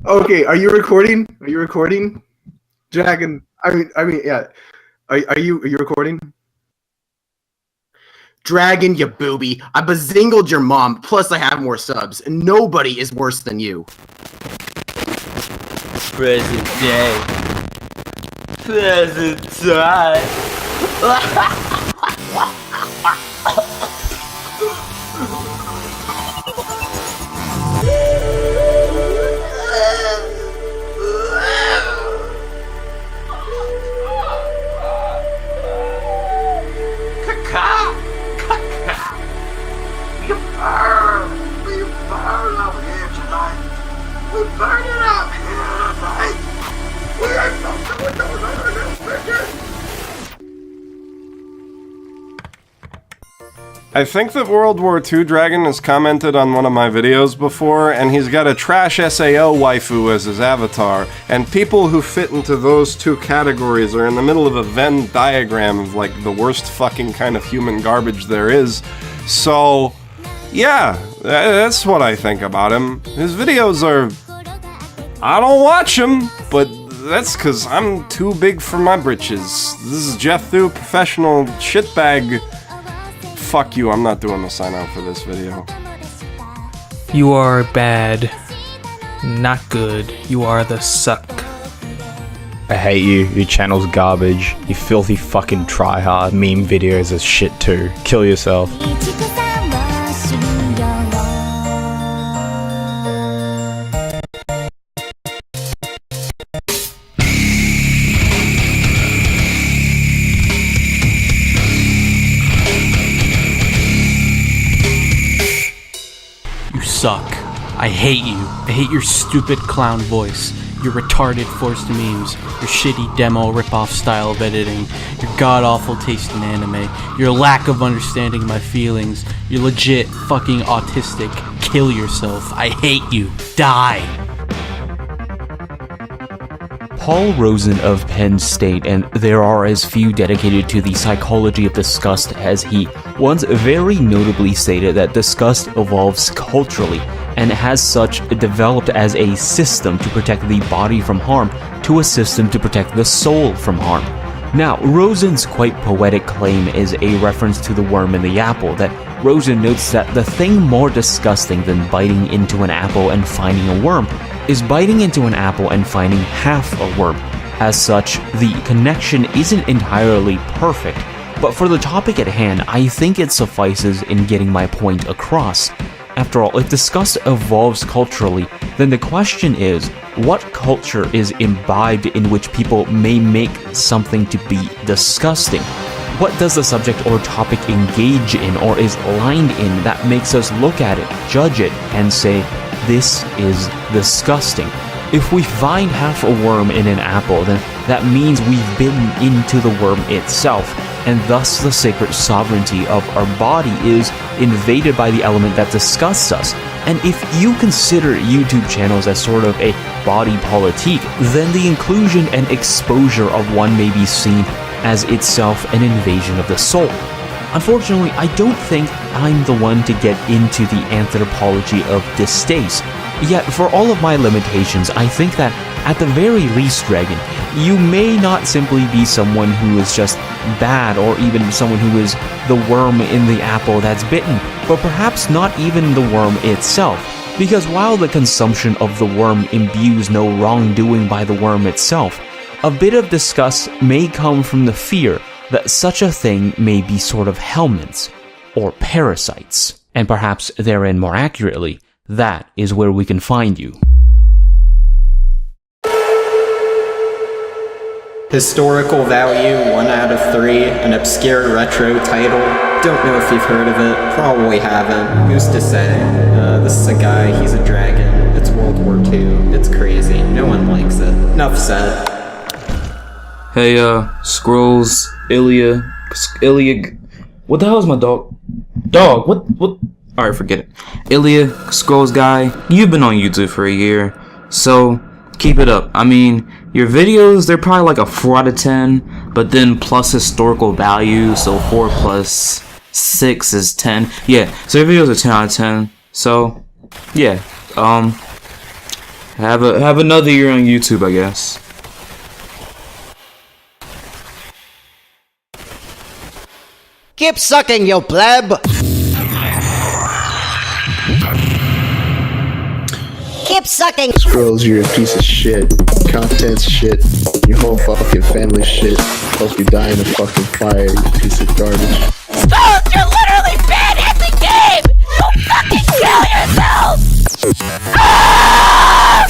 Okay, are you recording? Are you recording? Dragon, I mean, yeah. Are you recording? Dragon, you booby. I bazingled your mom, plus I have more subs, and nobody is worse than you. Present day. Present time. I think that World War II Dragon has commented on one of my videos before, and he's got a trash SAO waifu as his avatar, and people who fit into those two categories are in the middle of a Venn diagram of, like, the worst fucking kind of human garbage there is. So, yeah, that's what I think about him. His videos are... I don't watch them, but that's because I'm too big for my britches. This is Jeff Thu, professional shitbag... Fuck you, I'm not doing the sign out for this video. You are bad. Not good. You are the suck. I hate you. Your channel's garbage. You filthy fucking tryhard. Meme videos are shit too. Kill yourself. Suck. I hate you. I hate your stupid clown voice, your retarded forced memes, your shitty demo rip-off style of editing, your god-awful taste in anime, your lack of understanding my feelings, you're legit fucking autistic. Kill yourself. I hate you. Die. Paul Rosen of Penn State, and there are as few dedicated to the psychology of disgust as he, once very notably stated that disgust evolves culturally and has such developed as a system to protect the body from harm to a system to protect the soul from harm. Now, Rosen's quite poetic claim is a reference to the worm in the apple, that Rosen notes that the thing more disgusting than biting into an apple and finding a worm is biting into an apple and finding half a worm. As such, the connection isn't entirely perfect, but for the topic at hand, I think it suffices in getting my point across. After all, if disgust evolves culturally, then the question is, what culture is imbibed in which people may make something to be disgusting? What does the subject or topic engage in or is aligned in that makes us look at it, judge it, and say, this is disgusting? If we find half a worm in an apple, then that means we've bitten into the worm itself, and thus the sacred sovereignty of our body is invaded by the element that disgusts us. And if you consider YouTube channels as sort of a body politique, then the inclusion and exposure of one may be seen as itself an invasion of the soul. Unfortunately, I don't think I'm the one to get into the anthropology of distaste. Yet, for all of my limitations, I think that, at the very least, Dragon, you may not simply be someone who is just bad, or even someone who is the worm in the apple that's bitten, but perhaps not even the worm itself. Because while the consumption of the worm imbues no wrongdoing by the worm itself, a bit of disgust may come from the fear that such a thing may be sort of helminths, or parasites. And perhaps therein more accurately, that is where we can find you. Historical value, 1 out of 3, an obscure retro title. Don't know if you've heard of it, probably haven't. Who's to say? This is a guy, he's a dragon. It's World War II. It's crazy. No one likes it. Enough said. Hey, Scrolls, Ilya, what the hell is my dog? Dog, what? Alright, forget it. Ilya, Scrolls guy, you've been on YouTube for a year, so keep it up. I mean, Your videos, they're probably like a 4 out of 10, but then plus historical value, so 4 plus 6 is 10. Yeah, so your videos are 10 out of 10. So, yeah, have another year on YouTube, I guess. Keep sucking, you pleb! Keep sucking! Scrolls, you're a piece of shit. Content's shit. Your whole fucking family shit. Hope you die in a fucking fire, you piece of garbage. Scrolls, you're literally bad at the game! You fucking kill yourself! Ah!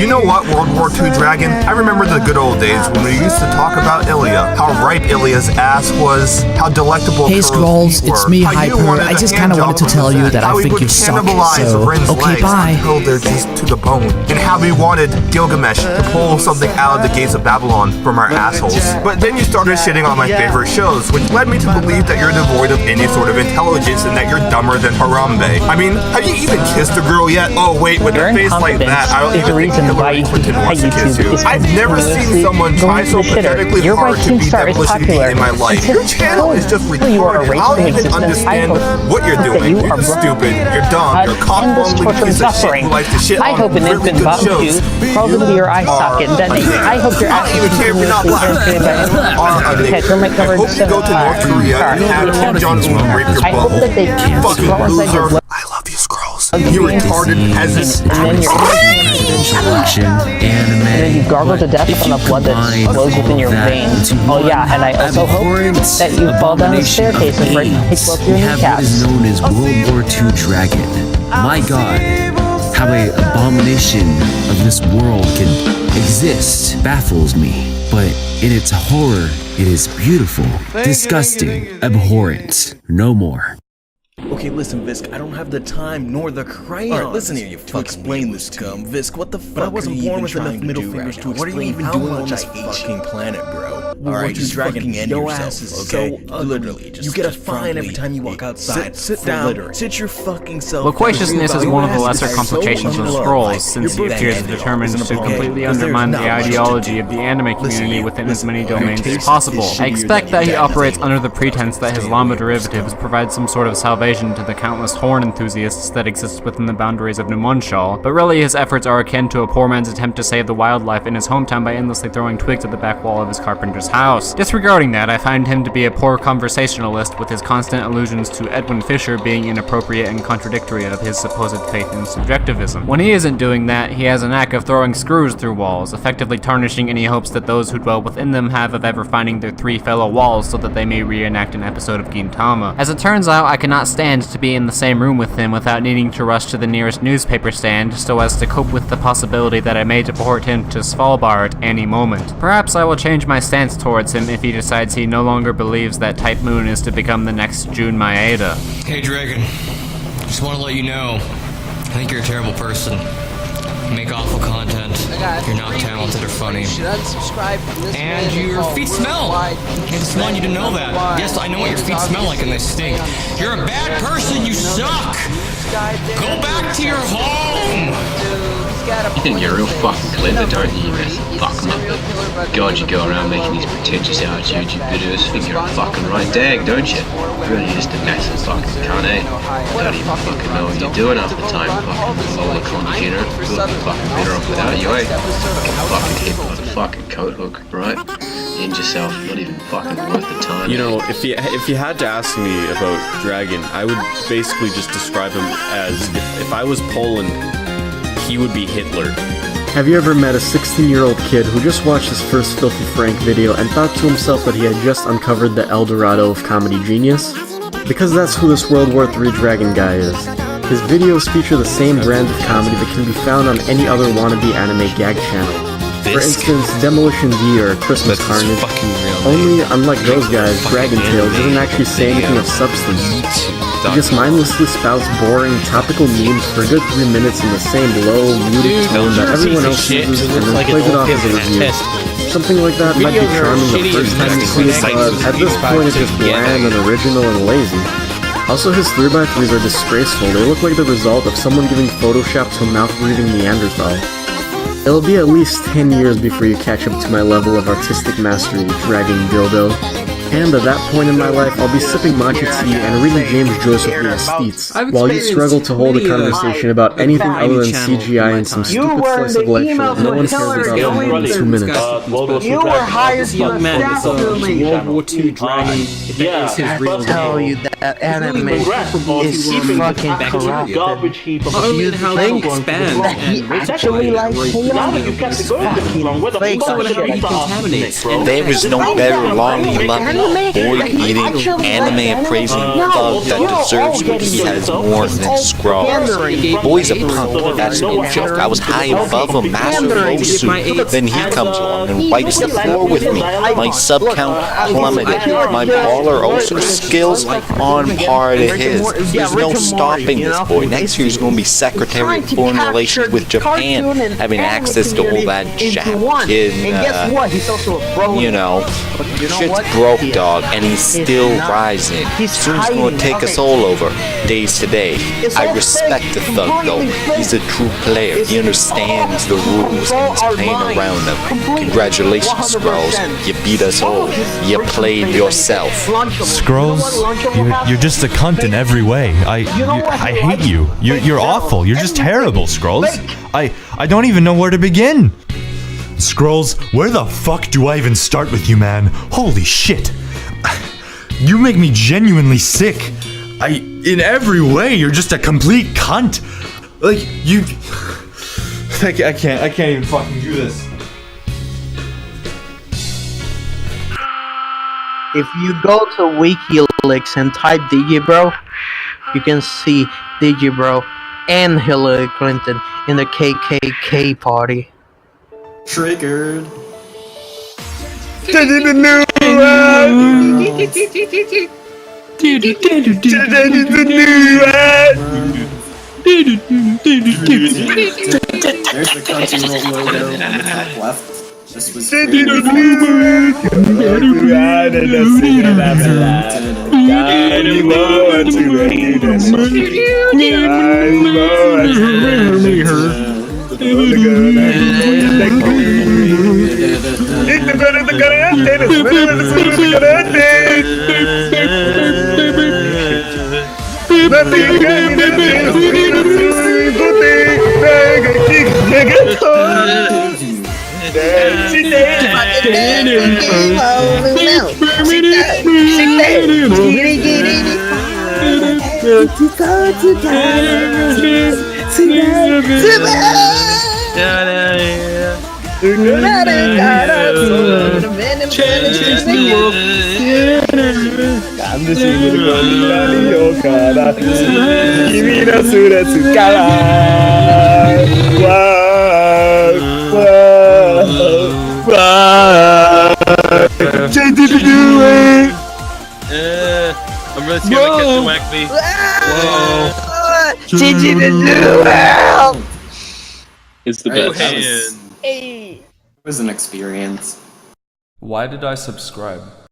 You know what, World War II Dragon? I remember the good old days when we used to talk about Ilya, how ripe Ilya's ass was, how delectable Hey Kuro's Scrolls, feet it's were, me, how you Hyper. wanted I a just hand kinda wanted job to from tell his you ass, that I how he think would you suck, cannibalize so, Ren's okay, legs bye. until they're just to the bone, and how we wanted Gilgamesh to pull something out of the gates of Babylon from our assholes. But then you started shitting on my favorite shows, which led me to believe that you're devoid of any sort of intelligence and that you're dumber than Harambe. I mean, have you even kissed a girl yet? Oh wait, with a face like that, I don't even think Hillary Clinton wants to kiss you. I've never seen someone try so pathetically hard to be demolition me in my life. Your channel is just retarded. I don't even understand what you're doing. You're just stupid. You're dumb. You're a cock-mumbling piece of shit who likes to shit on really good shows. Crawls into your eye socket. I hope your I don't even care if you're not black. You are a nigga. I hope you go to North Korea and have Kim Jong-un rape your butthole. You fucking loser. I love you, Scrolls. You retarded peasant. And then you gargle to death from the blood that flows within your veins. Oh yeah, and I also hope that you fall down the staircase and break both your What is kneecaps. known as World War II Dragon. My God, how an abomination of this world can exist baffles me. But in its horror, it is beautiful, disgusting, abhorrent. No more. Okay, listen, Visk, I don't have the time nor the crayons. Alright, listen here, you to fucking explain this scum. Visk, what the fuck But I wasn't are you born even with enough trying to middle do fingers right to now? What are you explain even how doing on much this I hate fucking you. planet, bro? Alright, just Dragon, fucking end your yourself, ass is okay? so ugly. Literally, just you get a just fine every promptly time you walk outside. sit for down. littering. Sit your fucking self. Loquaciousness is one of the Your ass lesser is complications so of unloved. Scrolls, since he Your appears birthday determined isn't to a problem. completely Because there's undermine the not much to ideology do. of the anime community within as many your domains taste as possible. is I shittier expect than that he your operates dad's. under the pretense that his llama derivatives provide some sort of salvation to the countless horn enthusiasts that exist within the boundaries of Numunshal, but really his efforts are akin to a poor man's attempt to save the wildlife in his hometown by endlessly throwing twigs at the back wall of his carpenter's house. Disregarding that, I find him to be a poor conversationalist with his constant allusions to Edwin Fisher being inappropriate and contradictory of his supposed faith in subjectivism. When he isn't doing that, he has a knack of throwing screws through walls, effectively tarnishing any hopes that those who dwell within them have of ever finding their three fellow walls so that they may reenact an episode of Gintama. As it turns out, I cannot stand to be in the same room with him without needing to rush to the nearest newspaper stand so as to cope with the possibility that I may deport him to Svalbard at any moment. Perhaps I will change my stance towards him if he decides he no longer believes that Type Moon is to become the next Jun Maeda. Hey Dragon, just want to let you know, I think you're a terrible person. You make awful content, you're not talented or funny, and your feet smell! I just want you to know that. Yes, I know what your feet smell like and they stink. You're a bad person, you suck! Go back to your home! You think you're real fucking clever, don't you, you massive fuck-muppet? God, you go around making these pretentious out YouTube videos, think you're a fucking right dag, don't you? Really just a massive fucking cunt, eh? Don't even fucking know what you're doing half the time, fucking lolicon, you know? We'll be fucking better off without you, eh? Fucking hit with a fucking coat hook, right? End yourself, not even fucking worth the time. You know, if you had to ask me about Dragon, I would basically just describe him as, if I was Poland, he would be Hitler. Have you ever met a 16-year-old kid who just watched his first Filthy Frank video and thought to himself that he had just uncovered the El Dorado of comedy genius? Because that's who this World War III Dragon guy is. His videos feature the same brand of comedy that can be found on any other wannabe anime gag channel. For instance, Demolition D or Christmas Carnage. Only, unlike those guys, Dragon Tales doesn't actually say anything of substance. He just mindlessly spouts boring, topical memes for a good 3 minutes in the same low, muted tone that everyone else uses and then plays it off as a review. Something like that might be charming the first time you see it, but at this point it's just bland and original and lazy. Also, his 3x3s are disgraceful. They look like the result of someone giving Photoshop to a mouth-breathing Neanderthal. It'll be at least 10 years before you catch up to my level of artistic mastery, dragging dildo. And at that point in my life, I'll be sipping matcha tea and reading James Joyce with the aesthetes, while you struggle to hold a conversation about anything other than CGI and some stupid slice of life show no one cares about for more than 2 minutes. You were hired to assassinate me. World War II dragon. I tell you that anime is fucking corrupt. You think that he actually likes Halo? There is no better long-loving, boy-eating, anime-appraising thug that deserves what he has more than Scrubs. Boy's a punk, that's no joke. I was high above a massive low suit. Then he comes along and wipes the floor with me. My sub count plummeted. My baller ulcer skills on par to his. There's no stopping this boy. Next year he's going to be Secretary of Foreign Relations with Japan, having access to all that Jap kid, you know, shit's broke, dog, and he's still rising. Soon he's going to take us all over, days to day. I respect the thug, though. He's a true player. He understands the rules and he's playing around them. Congratulations, Skrulls. You beat us all. You played yourself. Skrulls, you're just a cunt in every way. I hate you. You're awful. You're just terrible, Skrulls. I don't even know where to begin. Skrulls, where the fuck do I even start with you, man? Holy shit. You make me genuinely sick. In every way, you're just a complete cunt. Like, you... I can't even fucking do this. If you go to WikiLeaks and type Digibro, you can see Digibro and Hillary Clinton in the KKK party. Triggered. There's the Crunchyroll logo on the top left. This was I'm really scared to catch the whack me. It's the best. It was an experience. Why did I subscribe?